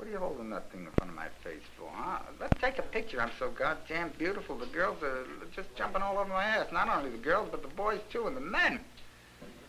are you holding that thing in front of my face for, huh? Let's take a picture. I'm so goddamn beautiful. The girls are just jumping all over my ass. Not only the girls, but the boys, too, and the men.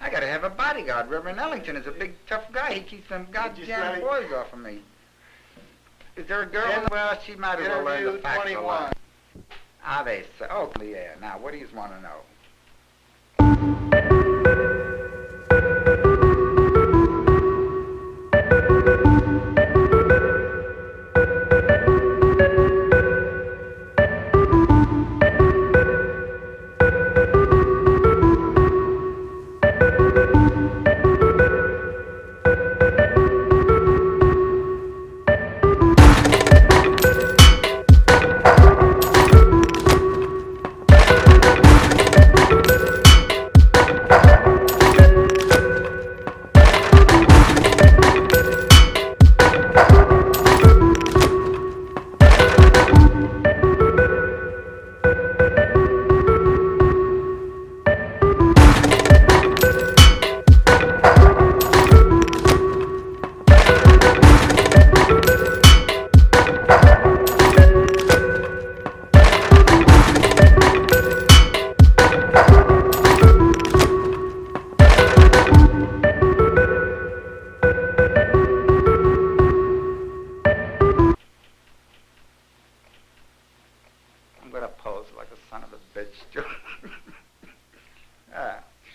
I gotta have a bodyguard. Reverend Ellington is a big, tough guy. He keeps them goddamn boys off of me. Is there a girl in the... Well, she might as well learn the facts a lot. Ah, they say... Oh, yeah. Now, what do you want to know?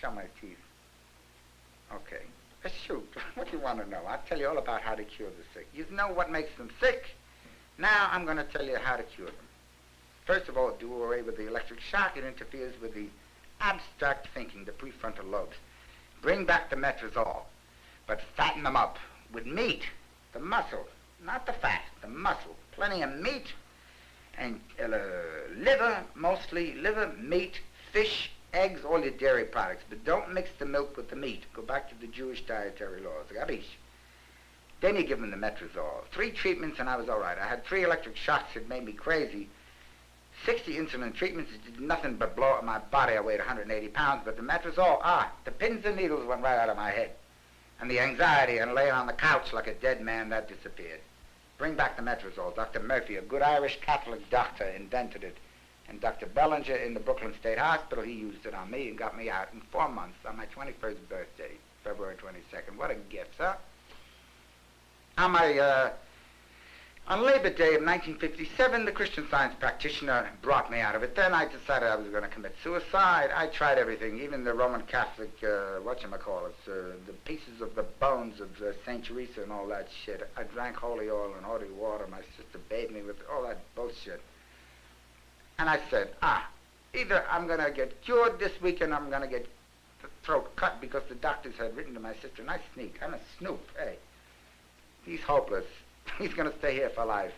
Show my teeth. Okay. Shoot, what do you want to know? I'll tell you all about how to cure the sick. You know what makes them sick? Now I'm going to tell you how to cure them. First of all, do away with the electric shock. It interferes with the abstract thinking, the prefrontal lobes. Bring back the metrazole, but fatten them up with meat, the muscle, not the fat, the muscle. Plenty of meat and liver, mostly liver, meat, fish, eggs, all your dairy products, but don't mix the milk with the meat. Go back to the Jewish dietary laws. Gabish. Then you give them the metrazole. 3 treatments and I was all right. I had 3 electric shocks that made me crazy. 60 insulin treatments that did nothing but blow up my body. I weighed 180 pounds, but the metrazole, the pins and needles went right out of my head. And the anxiety and laying on the couch like a dead man, that disappeared. Bring back the metrazole. Dr. Murphy, a good Irish Catholic doctor, invented it. And Dr. Bellinger in the Brooklyn State Hospital, he used it on me and got me out in 4 months on my 21st birthday, February 22nd. What a gift, huh? On Labor Day of 1957, the Christian Science practitioner brought me out of it. Then I decided I was going to commit suicide. I tried everything, even the Roman Catholic, the pieces of the bones of St. Teresa and all that shit. I drank holy oil and holy water. My sister bathed me with all that bullshit. And I said, either I'm going to get cured this weekend or I'm going to get the throat cut, because the doctors had written to my sister, and I sneak. I'm a snoop. Hey, he's hopeless. He's going to stay here for life.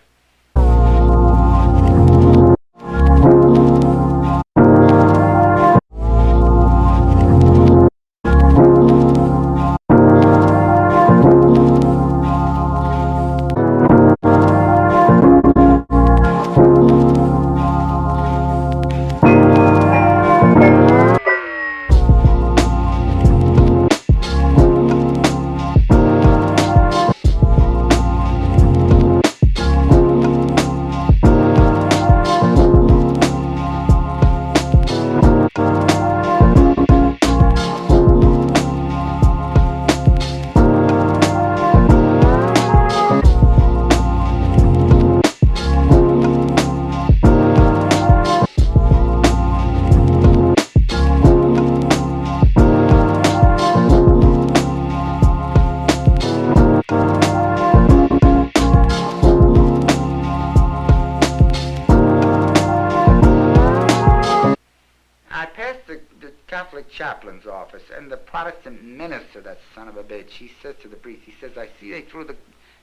Chaplain's office, and the Protestant minister, that son of a bitch, he says to the priest, he says, I see they threw the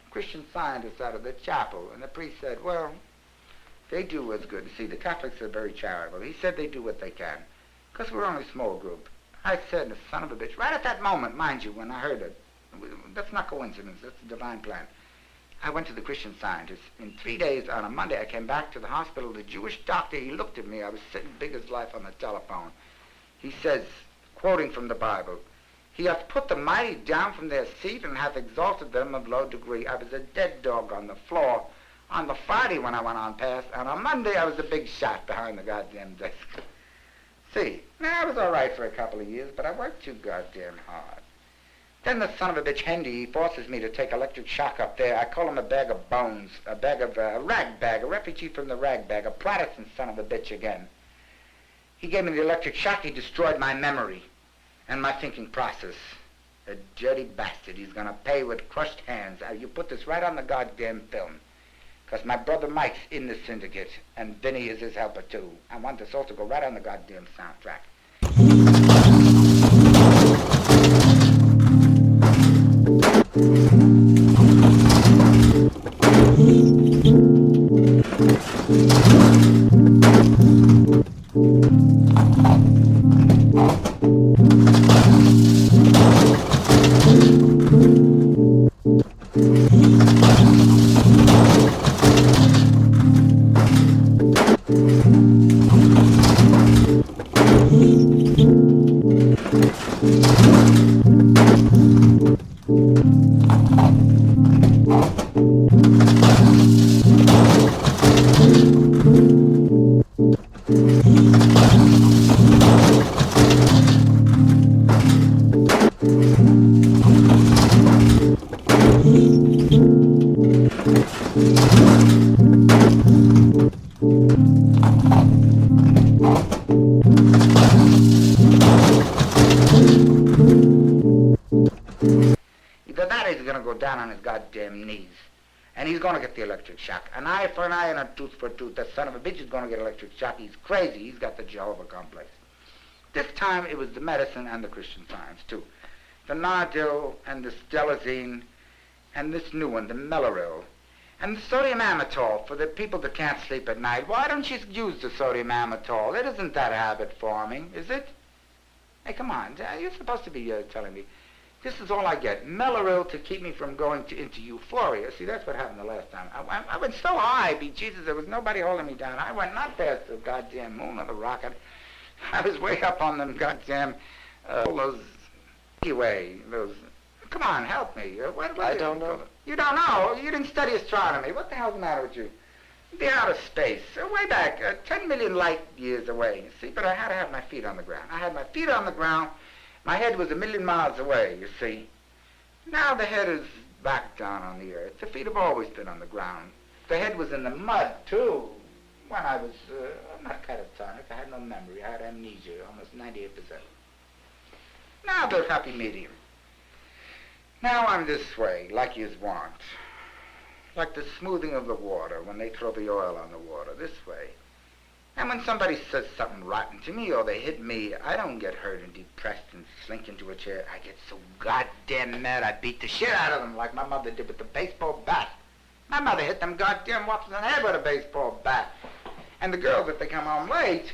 Christian Scientists out of the chapel. And the priest said, well, they do what's good. See, the Catholics are very charitable. He said they do what they can, because we're only a small group. I said, the son of a bitch, right at that moment, mind you, when I heard it, that's not coincidence, that's a divine plan. I went to the Christian Scientists. In 3 days, on a Monday, I came back to the hospital. The Jewish doctor, he looked at me. I was sitting big as life on the telephone. He says, quoting from the Bible, He hath put the mighty down from their seat and hath exalted them of low degree. I was a dead dog on the floor on the Friday when I went on past, and on Monday I was a big shot behind the goddamn desk. See, now I was all right for a couple of years, but I worked too goddamn hard. Then the son of a bitch Hendy, he forces me to take electric shock up there. I call him a bag of bones, a bag of, a rag bag, a refugee from the rag bag, a Protestant son of a bitch again. He gave me the electric shock, he destroyed my memory and my thinking process. A dirty bastard, he's gonna pay with crushed hands. You put this right on the goddamn film. Because my brother Mike's in the syndicate, and Vinny is his helper too. I want this all to go right on the goddamn soundtrack. Either that or he's going to go down on his goddamn knees. And he's going to get the electric shock. An eye for an eye and a tooth for a tooth. That son of a bitch is going to get electric shock. He's crazy. He's got the Jehovah complex. This time it was the medicine and the Christian Science, too. The Nardil and the Stelazine and this new one, the Meloril. And the sodium amytal for the people that can't sleep at night. Why don't you use the sodium amytal? It isn't that habit-forming, is it? Hey, come on. You're supposed to be telling me. This is all I get. Meloril to keep me from going into euphoria. See, that's what happened the last time. I went so high, be Jesus, there was nobody holding me down. I went not past the goddamn moon or the rocket. I was way up on them goddamn, all those, anyway, those, come on, help me. What I don't know. You don't know? You didn't study astronomy. What the hell's the matter with you? The outer space, way back, 10 million light years away. See, but I had to have my feet on the ground. I had my feet on the ground. My head was 1,000,000 miles away, you see. Now the head is back down on the earth. The feet have always been on the ground. The head was in the mud, too. When I was, not catatonic, I had no memory. I had amnesia, almost 98%. Now there's happy medium. Now I'm this way, like you want. Like the smoothing of the water when they throw the oil on the water, this way. And when somebody says something rotten to me or they hit me, I don't get hurt and depressed and slink into a chair. I get so goddamn mad I beat the shit out of them like my mother did with the baseball bat. My mother hit them goddamn whops in the head with a baseball bat. And the girls, if they come home late,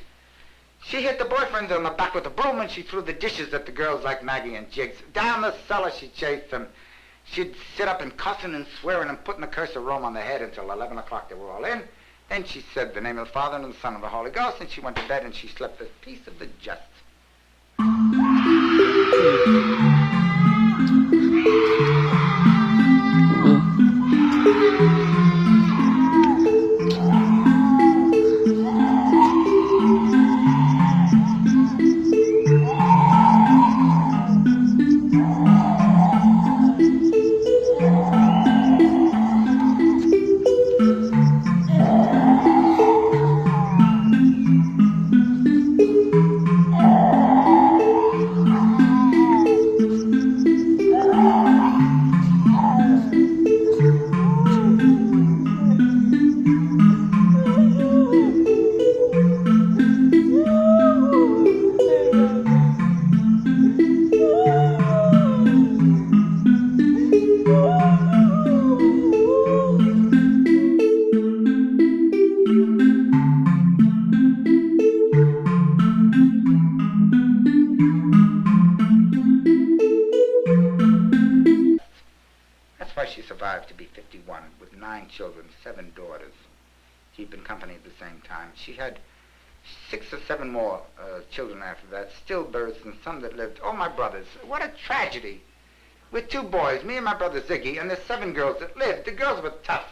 she hit the boyfriends on the back with a broom and she threw the dishes at the girls like Maggie and Jiggs. Down the cellar she chased them. She'd sit up and cussing and swearing and putting the curse of Rome on their head until 11 o'clock they were all in. Then she said the name of the Father and of the Son and of the Holy Ghost, and she went to bed and she slept the peace of the just. She survived to be 51 with 9 children, 7 daughters, keeping company at the same time. She had 6 or 7 more children after that, stillbirths and some that lived. All my brothers. What a tragedy. With 2 boys, me and my brother Ziggy, and there's 7 girls that lived. The girls were tough.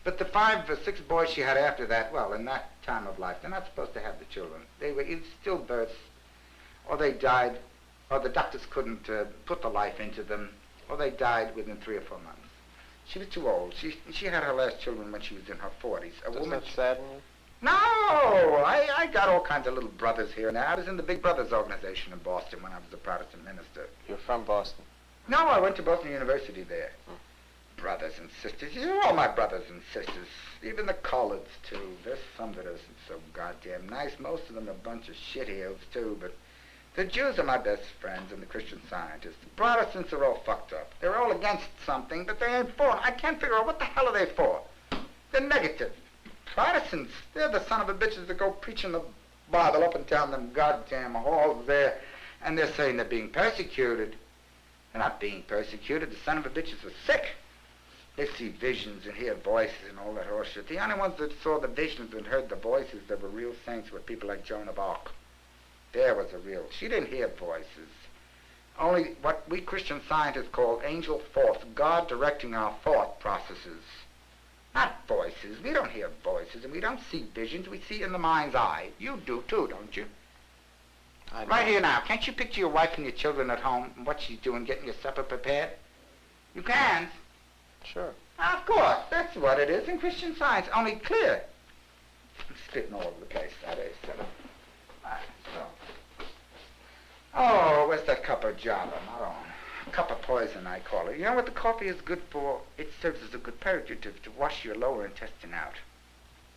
But the 5 or 6 boys she had after that, well, in that time of life, they're not supposed to have the children. They were either stillbirths, or they died, or the doctors couldn't put the life into them, or they died within 3 or 4 months. She was too old. She had her last children when she was in her 40s. Does that sadden you? No! I got all kinds of little brothers here and there. I was in the Big Brothers organization in Boston when I was a Protestant minister. You're from Boston? No, I went to Boston University there. Brothers and sisters. You're all my brothers and sisters. Even the Collards, too. There's some that isn't so goddamn nice. Most of them are a bunch of shitheels, too, but the Jews are my best friends and the Christian Scientists. The Protestants are all fucked up. They're all against something, but they ain't for it. I can't figure out what the hell are they for. They're negative. Protestants, they're the son of a bitches that go preaching the Bible up and down them goddamn halls there, and they're saying they're being persecuted. They're not being persecuted. The son of a bitches are sick. They see visions and hear voices and all that horse shit. The only ones that saw the visions and heard the voices that were real saints were people like Joan of Arc. There was a real... She didn't hear voices. Only what we Christian Scientists call angel thoughts, God directing our thought processes. Not voices. We don't hear voices and we don't see visions. We see in the mind's eye. You do too, don't you? Right here now. Can't you picture your wife and your children at home and what she's doing, getting your supper prepared? You can. Sure. Of course. That's what it is in Christian Science. Only clear. I'm spitting all over the place. That is. Right, so. Oh, where's that cup of Java? Not on. Cup of poison, I call it. You know what the coffee is good for? It serves as a good purgative to wash your lower intestine out.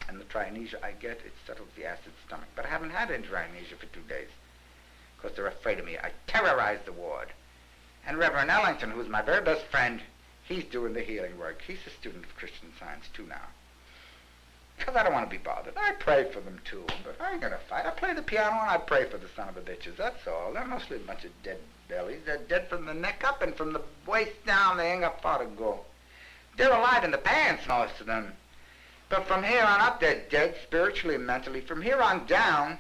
And the trianesia I get, it settles the acid stomach. But I haven't had any trianesia for 2 days. Because they're afraid of me. I terrorize the ward. And Reverend Ellington, who's my very best friend, he's doing the healing work. He's a student of Christian Science, too, now. Because I don't want to be bothered. I pray for them, too, but I ain't going to fight. I play the piano and I pray for the son of a bitches, that's all. They're mostly a bunch of dead bellies. They're dead from the neck up, and from the waist down, they ain't got far to go. They're alive in the pants, most of them. But from here on up, they're dead spiritually and mentally. From here on down,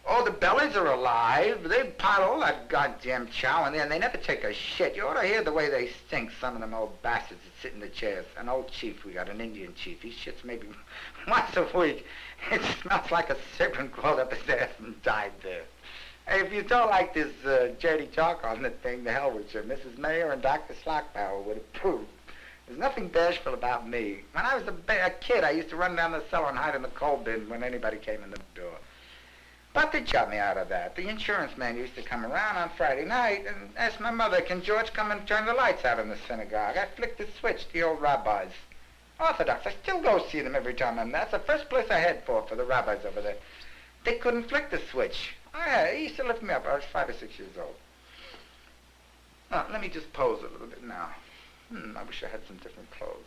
oh, the bellies are alive. They pile all that goddamn chow in there, and they never take a shit. You ought to hear the way they stink, some of them old bastards that sit in the chairs. An old chief, we got an Indian chief. He shits maybe once a week. It smells like a serpent crawled up his ass and died there. Hey, if you don't like this dirty talk on the thing, the hell with you. Mrs. Mayor and Dr. Slockbauer would approve. There's nothing bashful about me. When I was a kid, I used to run down the cellar and hide in the coal bin when anybody came in the door. But they got me out of that. The insurance man used to come around on Friday night and ask my mother, can George come and turn the lights out in the synagogue? I flicked the switch, the old rabbis. Orthodox, I still go see them every time I'm there. That's the first place I head for the rabbis over there. They couldn't flick the switch. He used to lift me up. I was 5 or 6 years old. Now, let me just pose a little bit now. I wish I had some different clothes.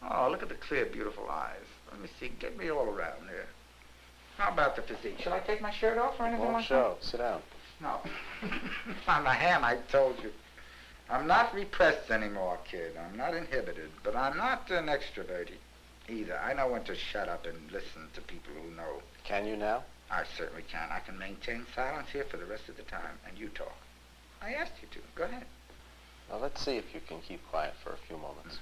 Oh, look at the clear, beautiful eyes. Let me see. Get me all around here. How about the physique? Shall I take my shirt off or anything like that? Sit down. No. On the ham, I told you. I'm not repressed anymore, kid. I'm not inhibited, but I'm not an extrovert either. I know when to shut up and listen to people who know. Can you now? I certainly can. I can maintain silence here for the rest of the time, and you talk. I asked you to. Go ahead. Well, let's see if you can keep quiet for a few moments.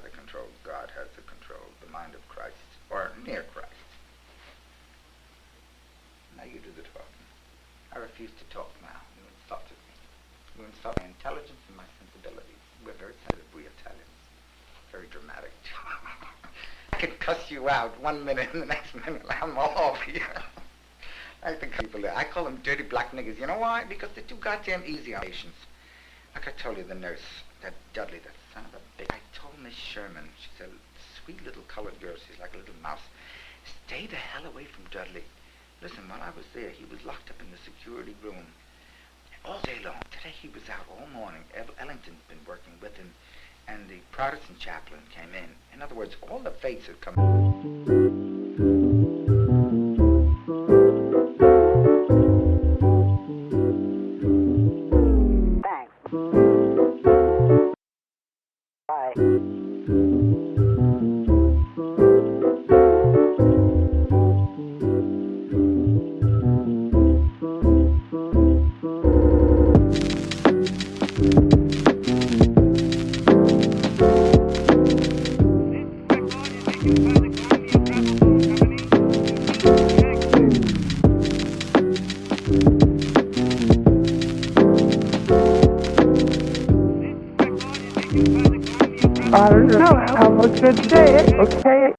the control. God has the control. The mind of Christ, or near Christ. Now you do the talking. I refuse to talk now. You insulted me. You insult my intelligence and my sensibilities. We're very sensitive, we Italians. Very dramatic. I can cuss you out 1 minute and the next minute I'm all over you. I think people, I call them dirty black niggas. You know why? Because they're too goddamn easy on patients. Like I told you, the nurse, that Dudley, that son of a bitch. I told Miss Sherman, she's a sweet little colored girl, she's like a little mouse. Stay the hell away from Dudley. Listen, while I was there, he was locked up in the security room all day long. Today he was out all morning. Ellington's been working with him, and the Protestant chaplain came in. In other words, all the fates had come. I don't know. Have a good day, okay?